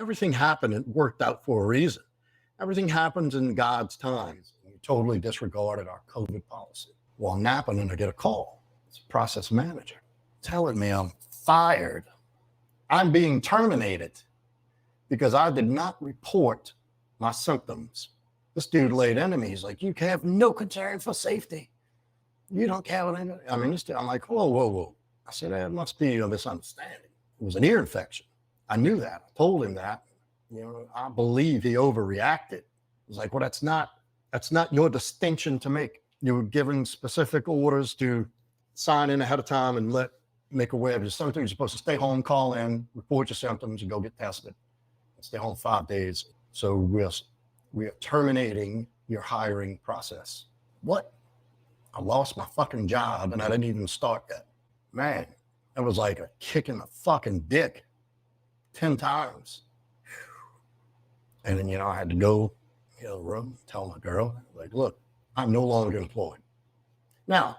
everything happened and worked out for a reason. Everything happens in God's time. We totally disregarded our COVID policy. While napping, and I get a call. It's a process manager telling me I'm fired. I'm being terminated because I did not report my symptoms. This dude laid into me. He's like, you have no concern for safety. You don't care what anything. I mean, I'm like, whoa, whoa, whoa. I said, that must be a misunderstanding. It was an ear infection. I knew that. I told him that. I believe he overreacted. It was like, well, that's not your distinction to make. You were given specific orders to sign in ahead of time and make aware of your symptoms. You're supposed to stay home, call in, report your symptoms, and go get tested. Stay home 5 days. So we are terminating your hiring process. What? I lost my fucking job and I didn't even start yet. Man, it was like a kick in the fucking dick 10 times. And then, I had to go in the room, tell my girl, like, look, I'm no longer employed. Now,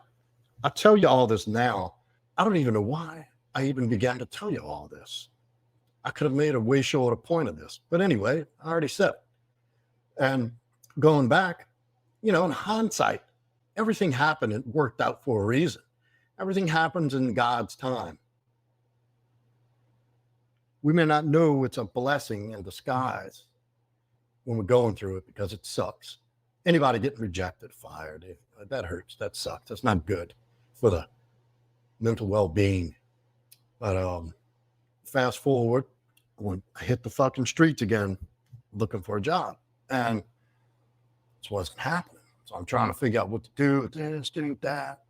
I tell you all this now. I don't even know why I even began to tell you all this. I could have made a way shorter point of this. But anyway, I already said it. And going back, in hindsight, everything happened and worked out for a reason. Everything happens in God's time. We may not know it's a blessing in disguise when we're going through it because it sucks. Anybody getting rejected, fired, that hurts. That sucks. That's not good for the mental well-being. But fast forward, when I hit the fucking streets again, looking for a job, and it wasn't happening. So I'm trying to figure out what to do with this, do that.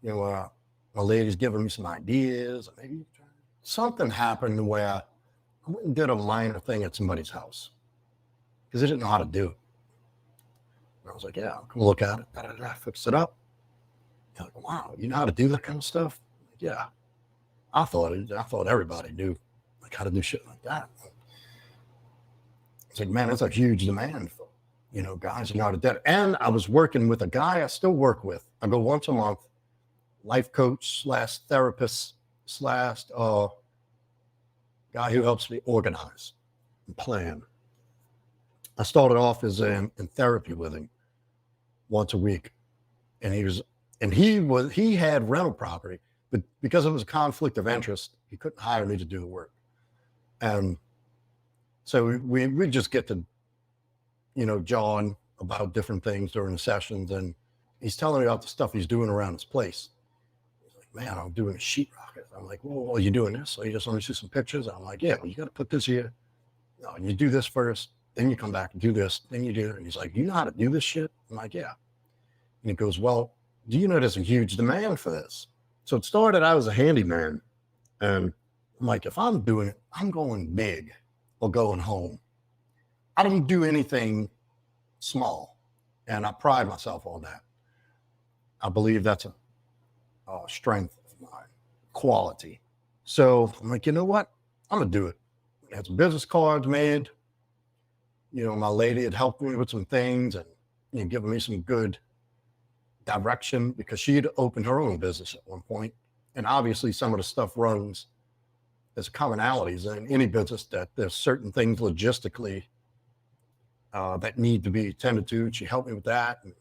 My lady's giving me some ideas. Maybe something happened where I went and did a minor thing at somebody's house because they didn't know how to do it. And I was like, yeah, I'll come look at it. Fix it up. They're like, wow, you know how to do that kind of stuff? Like, yeah. I thought everybody knew how to do shit like that. It's like, man, that's a huge demand for, guys who know how to do it. And I was working with a guy I still work with. I go once a month, life coach / therapist / guy who helps me organize and plan. I started off as in therapy with him once a week. And he had rental property, but because it was a conflict of interest, he couldn't hire me to do the work. And so we just get to, jawing about different things during the sessions. And he's telling me about the stuff he's doing around his place. He's like, man, I'm doing a sheetrock. I'm like, well, you doing this? So you just want to see some pictures? I'm like, yeah, well, you got to put this here. No, you do this first, then you come back and do this, then you do it. And he's like, you know how to do this shit? I'm like, yeah. And he goes, well, do you know there's a huge demand for this? So it started out as a handyman. And I'm like, if I'm doing it, I'm going big or going home. I don't do anything small. And I pride myself on that. I believe that's a strength of mine, quality. So I'm like, you know what? I'm going to do it. I had some business cards made. My lady had helped me with some things and given me some good direction because she had opened her own business at one point. And obviously some of the stuff runs as commonalities in any business, that there's certain things logistically that need to be attended to. She helped me with that. And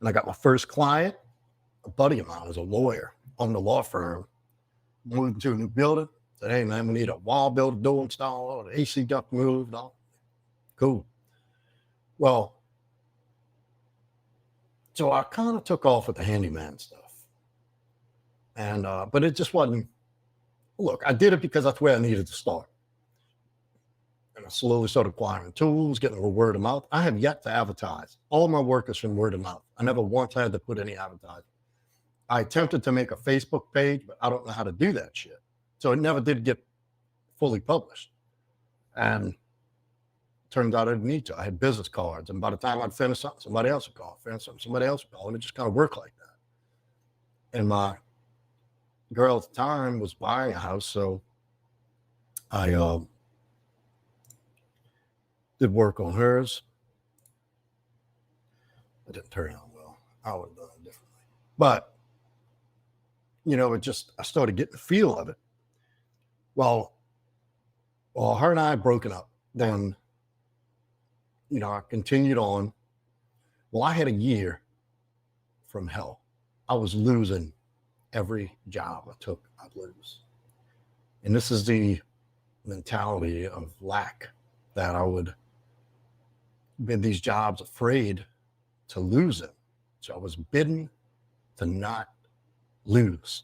I got my first client. A buddy of mine is a lawyer, owned a law firm, moved to a new building. Said, hey man, we need a wall built, door installed, an AC duct moved. All cool. Well, so I kind of took off with the handyman stuff. And but it just wasn't, look, I did it because that's where I needed to start. And I slowly started acquiring tools, getting a word of mouth. I have yet to advertise. All my work is from word of mouth. I never once had to put any advertising. I attempted to make a Facebook page, but I don't know how to do that shit. So it never did get fully published. And turns out I didn't need to. I had business cards. And by the time I'd finish something, somebody else would call. Finish something, somebody else would call. And it just kind of worked like that. And my girl at the time was buying a house. So I did work on hers. It didn't turn out well. I would have done it differently. But, it just, I started getting the feel of it. Well, Well, her and I had broken up. Then, I continued on. Well, I had a year from hell. I was losing every job I took, I'd lose. And this is the mentality of lack that I would be in these jobs afraid to lose them. So I was bidden to not lose.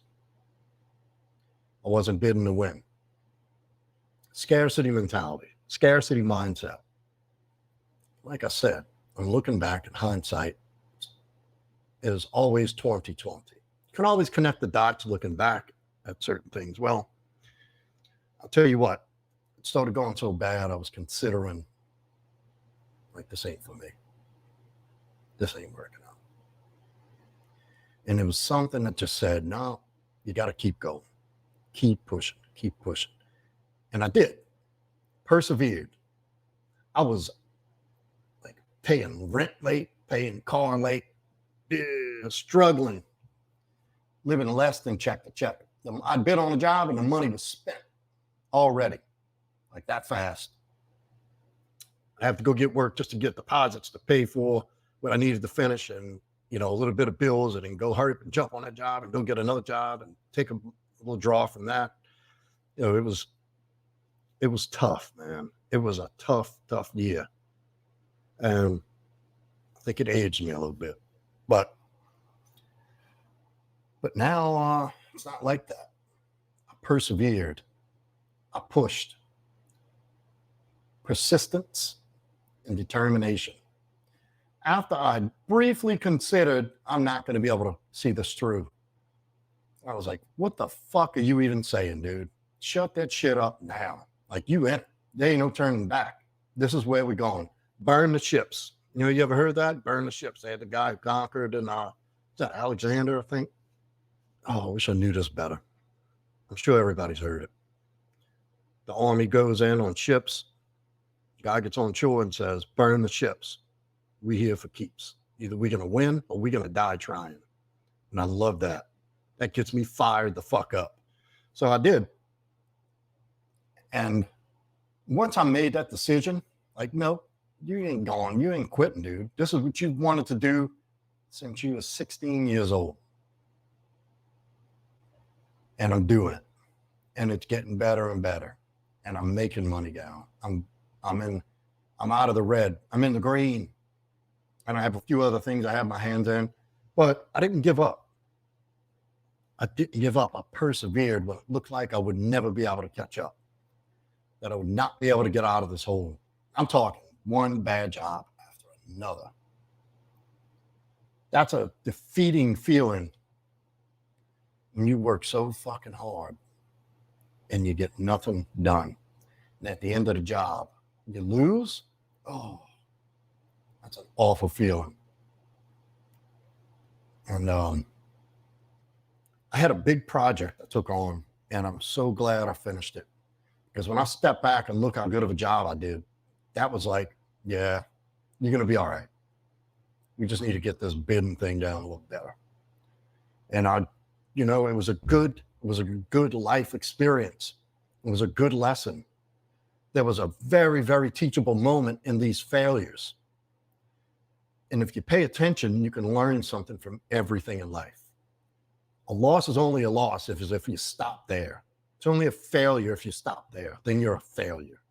I wasn't bidden to win. Scarcity mentality, scarcity mindset. Like I said, I'm looking back in hindsight, is always 2020. You can always connect the dots looking back at certain things. Well, I'll tell you what, it started going so bad, I was considering, like, this ain't for me. This ain't working out. And it was something that just said, no, you got to keep going, keep pushing, keep pushing. And I did, persevered. I was like paying rent late, paying car late, struggling, living less than check to check. I'd bid on a job and the money was spent already, like that fast. I have to go get work just to get deposits to pay for what I needed to finish, and a little bit of bills, and then go hurry up and jump on that job and go get another job and take a little draw from that. It was tough, man. It was a tough year. And I think it aged me a little bit. But now it's not like that. I persevered. I pushed. Persistence and determination. After I briefly considered I'm not going to be able to see this through, I was like, what the fuck are you even saying, dude? Shut that shit up now. Like, you in it. There ain't no turning back. This is where we're going. Burn the ships. You ever heard that? Burn the ships. They had the guy who conquered, and is that Alexander, I think? Oh, I wish I knew this better. I'm sure everybody's heard it. The army goes in on ships. The guy gets on shore and says, burn the ships. We here for keeps. Either we're going to win or we're going to die trying. And I love that. That gets me fired the fuck up. So I did. And once I made that decision, like, no, you ain't going. You ain't quitting, dude. This is what you wanted to do since you were 16 years old. And I'm doing it. And it's getting better and better. And I'm making money now. I'm out of the red. I'm in the green. And I have a few other things I have my hands in. But I didn't give up. I didn't give up. I persevered when it looked like I would never be able to catch up. That I would not be able to get out of this hole. I'm talking one bad job after another. That's a defeating feeling when you work so fucking hard and you get nothing done. And at the end of the job, you lose. Oh, that's an awful feeling. And I had a big project I took on, and I'm so glad I finished it. Because when I step back and look how good of a job I did, that was like, yeah, you're going to be all right. We just need to get this bidding thing down a little better. And it was a good life experience. It was a good lesson. There was a very, very teachable moment in these failures. And if you pay attention, you can learn something from everything in life. A loss is only a loss if you stop there. It's only a failure if you stop there. Then you're a failure.